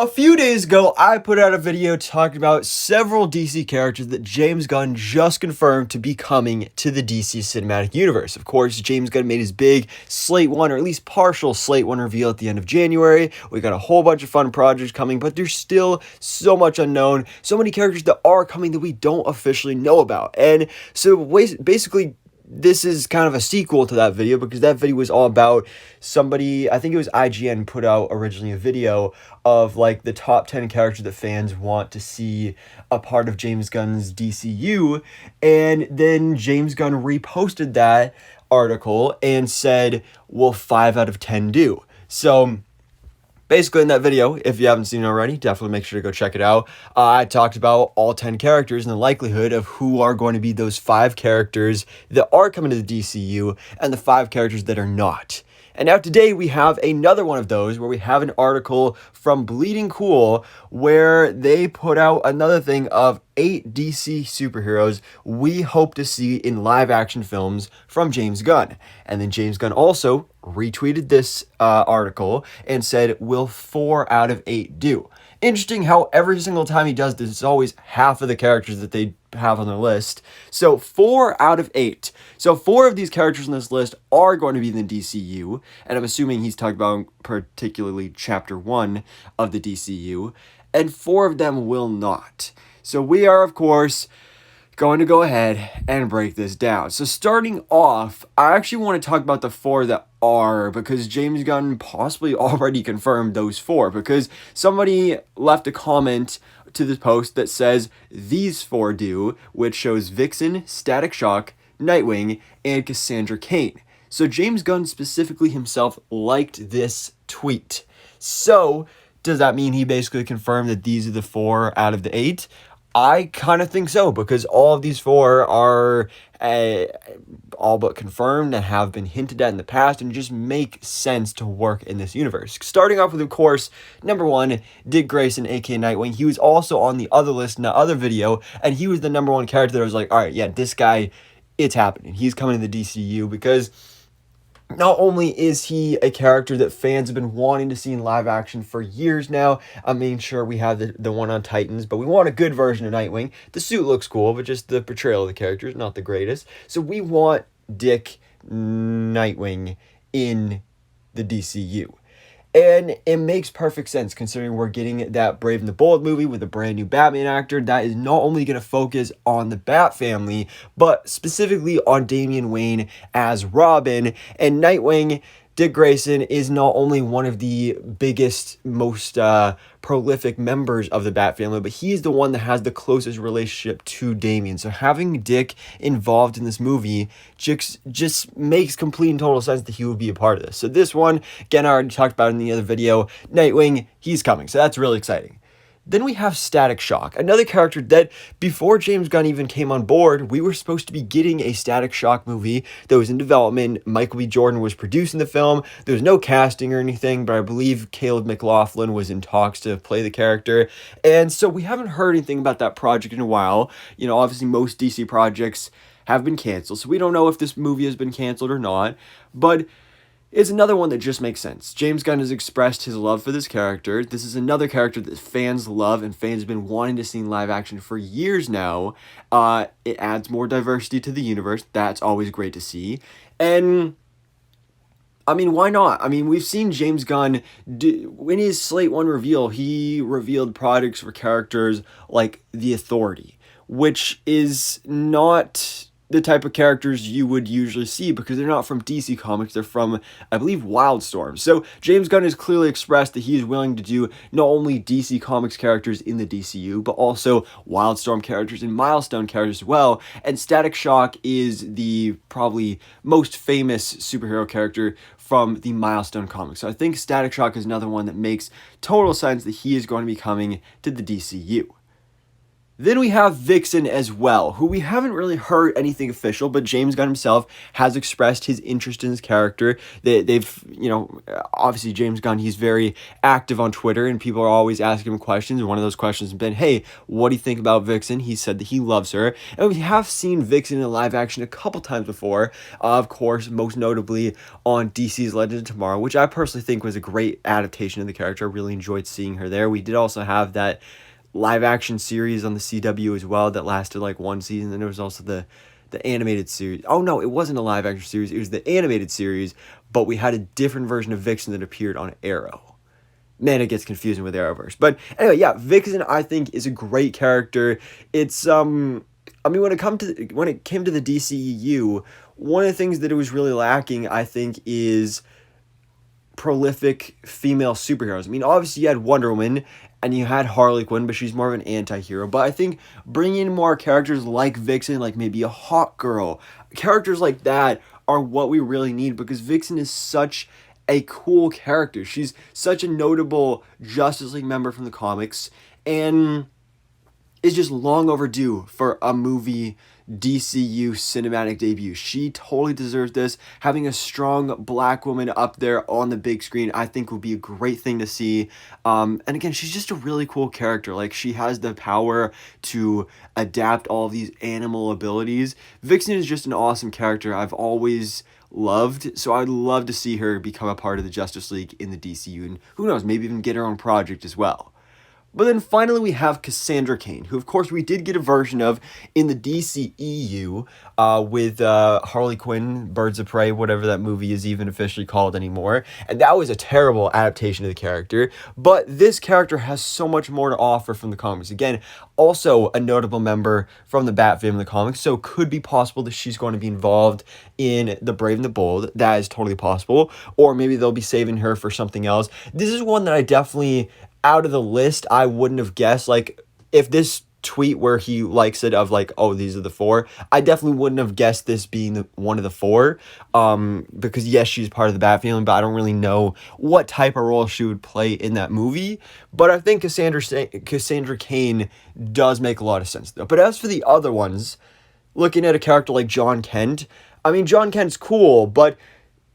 A few days ago, I put out a video talking about several DC characters that James Gunn just confirmed to be coming to the DC Cinematic Universe. Of course, James Gunn made his big Slate 1, or at least partial Slate 1 reveal at the end of January. We got a whole bunch of fun projects coming, but there's still so much unknown, so many characters that are coming that we don't officially know about. And so basically, this is kind of a sequel to that video because that video was all about somebody, I think it was IGN put out originally a video of like the top 10 characters that fans want to see a part of James Gunn's DCU. And then James Gunn reposted that article and said, will 5 out of 10 do? So basically, in that video, if you haven't seen it already, definitely make sure to go check it out. I talked about all 10 characters and the likelihood of who are going to be those 5 characters that are coming to the DCU and the 5 characters that are not. And now today we have another one of those where we have an article from Bleeding Cool where they put out another thing of 8 DC superheroes we hope to see in live action films from James Gunn. And then James Gunn also retweeted this article and said, will 4 out of 8 do? Interesting how every single time he does this, it's always half of the characters that they have on their list. So 4 out of 8. So 4 of these characters on this list are going to be in the DCU. And I'm assuming he's talking about particularly Chapter 1 of the DCU. And 4 of them will not. So we are, of course, going to go ahead and break this down. So starting off, I actually want to talk about the 4 that are, because James Gunn possibly already confirmed those 4, because somebody left a comment to this post that says these 4 do, which shows Vixen, Static Shock, Nightwing, and Cassandra Kane. So James Gunn specifically himself liked this tweet. So does that mean he basically confirmed that these are the 4 out of the 8? I kind of think so, because all of these 4 are all but confirmed and have been hinted at in the past and just make sense to work in this universe. Starting off with, of course, number 1, Dick Grayson, aka Nightwing. He was also on the other list in the other video, and he was the number 1 character that I was like, all right, yeah, this guy, it's happening. He's coming to the DCU because not only is he a character that fans have been wanting to see in live action for years now. I mean, sure, we have the one on Titans, but we want a good version of Nightwing. The suit looks cool, but just the portrayal of the character is not the greatest. So we want Dick Nightwing in the DCU. And it makes perfect sense considering we're getting that Brave and the Bold movie with a brand new Batman actor that is not only going to focus on the Bat family, but specifically on Damian Wayne as Robin. And Nightwing, Dick Grayson, is not only one of the biggest, most prolific members of the Bat family, but he's the one that has the closest relationship to Damian. So having Dick involved in this movie just makes complete and total sense that he would be a part of this. So this one, again, I already talked about in the other video, Nightwing, he's coming. So that's really exciting. Then we have Static Shock, another character that before James Gunn even came on board, we were supposed to be getting a Static Shock movie that was in development. Michael B. Jordan was producing the film. There was no casting or anything, but I believe Caleb McLaughlin was in talks to play the character. And so we haven't heard anything about that project in a while. You know, obviously most DC projects have been canceled, so we don't know if this movie has been canceled or not, but it's another one that just makes sense. James Gunn has expressed his love for this character. This is another character that fans love and fans have been wanting to see in live action for years now. It adds more diversity to the universe. That's always great to see. And I mean, why not? I mean, we've seen James Gunn, in his Slate 1 reveal, he revealed products for characters like the Authority, which is not the type of characters you would usually see because they're not from DC Comics, they're from, I believe, Wildstorm. So James Gunn has clearly expressed that he is willing to do not only DC Comics characters in the DCU, but also Wildstorm characters and Milestone characters as well. And Static Shock is the probably most famous superhero character from the Milestone comics. So I think Static Shock is another one that makes total sense that he is going to be coming to the DCU. Then we have Vixen as well, who we haven't really heard anything official, but James Gunn himself has expressed his interest in his character. They've, obviously James Gunn, he's very active on Twitter, and people are always asking him questions. And one of those questions has been, hey, what do you think about Vixen? He said that he loves her. And we have seen Vixen in live action a couple times before, of course, most notably on DC's Legends of Tomorrow, which I personally think was a great adaptation of the character. I really enjoyed seeing her there. We did also have that live action series on the CW as well that lasted like one season. And there was also the animated series. Oh no, it wasn't a live action series, it was the animated series, but we had a different version of Vixen that appeared on Arrow. Man, it gets confusing with Arrowverse. But anyway, yeah, Vixen I think is a great character. It's when it came to the DCEU, one of the things that it was really lacking, I think, is prolific female superheroes. I mean, obviously you had Wonder Woman and you had Harley Quinn, but she's more of an anti-hero. But I think bringing in more characters like Vixen, like maybe a Hawk Girl, characters like that are what we really need, because Vixen is such a cool character. She's such a notable Justice League member from the comics, and is just long overdue for a movie DCU cinematic debut. She totally deserves this. Having a strong black woman up there on the big screen, I think would be a great thing to see. And again, she's just a really cool character. Like, she has the power to adapt all these animal abilities. Vixen is just an awesome character I've always loved, so I'd love to see her become a part of the Justice League in the DCU, and who knows, maybe even get her own project as well. But then finally we have Cassandra Kane, who of course we did get a version of in the DCEU with Harley Quinn, Birds of Prey, whatever that movie is even officially called anymore. And that was a terrible adaptation of the character. But this character has so much more to offer from the comics. Again, also a notable member from the Bat family of the comics, so could be possible that she's going to be involved in The Brave and the Bold. That is totally possible. Or maybe they'll be saving her for something else. This is one that I definitely, out of the list, I wouldn't have guessed. Like, if this tweet where he likes it of like, oh, these are the four, I definitely wouldn't have guessed this being one of the four, because yes, she's part of the Bat family, but I don't really know what type of role she would play in that movie. But I think Cassandra Kane does make a lot of sense though. But as for the other ones, looking at a character like John Kent, I mean, John Kent's cool, but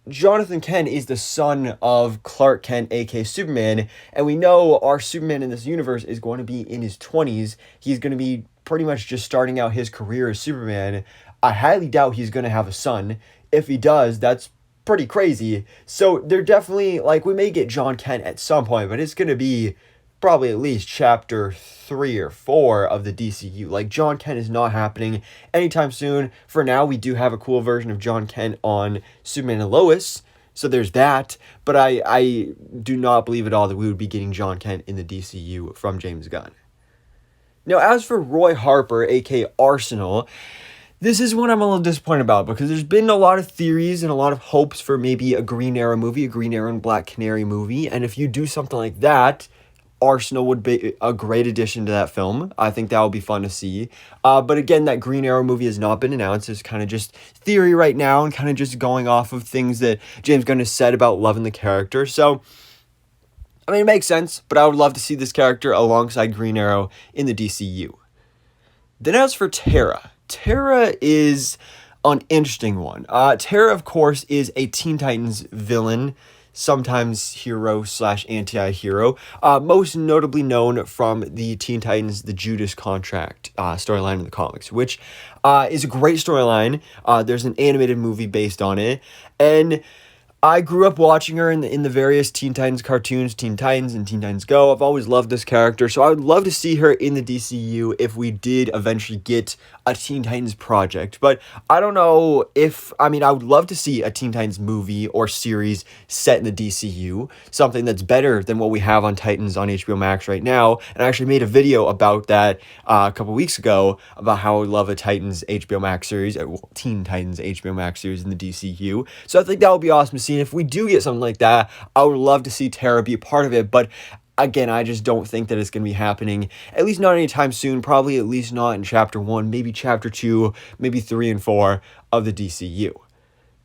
Jonathan Kent is the son of Clark Kent, aka Superman, and we know our Superman in this universe is going to be in his 20s. He's going to be pretty much just starting out his career as Superman. I highly doubt he's going to have a son. If he does, that's pretty crazy. So they're definitely, like, we may get John Kent at some point, but it's going to be probably at least chapter 3 or 4 of the DCU. Like, John Kent is not happening anytime soon. For now, we do have a cool version of John Kent on Superman and Lois, so there's that. But I do not believe at all that we would be getting John Kent in the DCU from James Gunn. Now, as for Roy Harper, aka Arsenal, this is one I'm a little disappointed about, because there's been a lot of theories and a lot of hopes for maybe a Green Arrow movie, a Green Arrow and Black Canary movie, and if you do something like that, Arsenal would be a great addition to that film. I think that would be fun to see. But again, that Green Arrow movie has not been announced. It's kind of just theory right now and kind of just going off of things that James Gunn has said about loving the character. So, I mean, it makes sense, but I would love to see this character alongside Green Arrow in the DCU. Then as for Tara, Tara is an interesting one. Tara, of course, is a Teen Titans villain, sometimes hero / anti-hero, most notably known from the Teen Titans The Judas Contract storyline in the comics, which is a great storyline. There's an animated movie based on it, and I grew up watching her in the various Teen Titans cartoons, Teen Titans and Teen Titans Go. I've always loved this character, so I would love to see her in the DCU if we did eventually get a Teen Titans project. But I don't know if, I would love to see a Teen Titans movie or series set in the DCU, something that's better than what we have on Titans on HBO Max right now. And I actually made a video about that a couple weeks ago, about how I would love a Titans HBO Max series, Teen Titans HBO Max series in the DCU. So I think that would be awesome to see. And if we do get something like that, I would love to see Tara be a part of it. But again, I just don't think that it's going to be happening, at least not anytime soon, probably at least not in chapter 1, maybe chapter 2, maybe 3 and 4 of the DCU.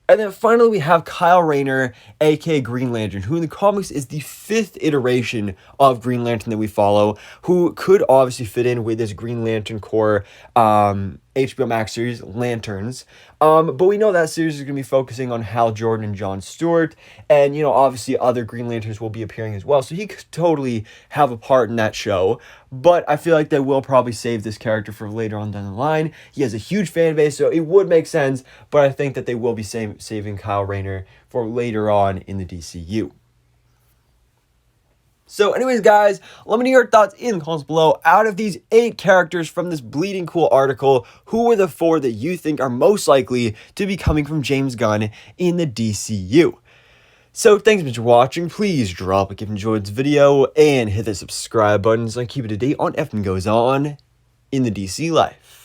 And then finally, we have Kyle Rayner, aka Green Lantern, who in the comics is the 5th iteration of Green Lantern that we follow, who could obviously fit in with this Green Lantern Corps HBO Max series, Lanterns. But we know that series is going to be focusing on Hal Jordan and John Stewart, and, obviously other Green Lanterns will be appearing as well, so he could totally have a part in that show. But I feel like they will probably save this character for later on down the line. He has a huge fan base, so it would make sense, but I think that they will be saving Kyle Rayner for later on in the DCU. So anyways, guys, let me know your thoughts in the comments below. Out of these 8 characters from this Bleeding Cool article, who are the 4 that you think are most likely to be coming from James Gunn in the DCU? So thanks so much for watching. Please drop a like if you enjoyed this video and hit the subscribe button so I can keep it up to date on everything goes on in the DC life.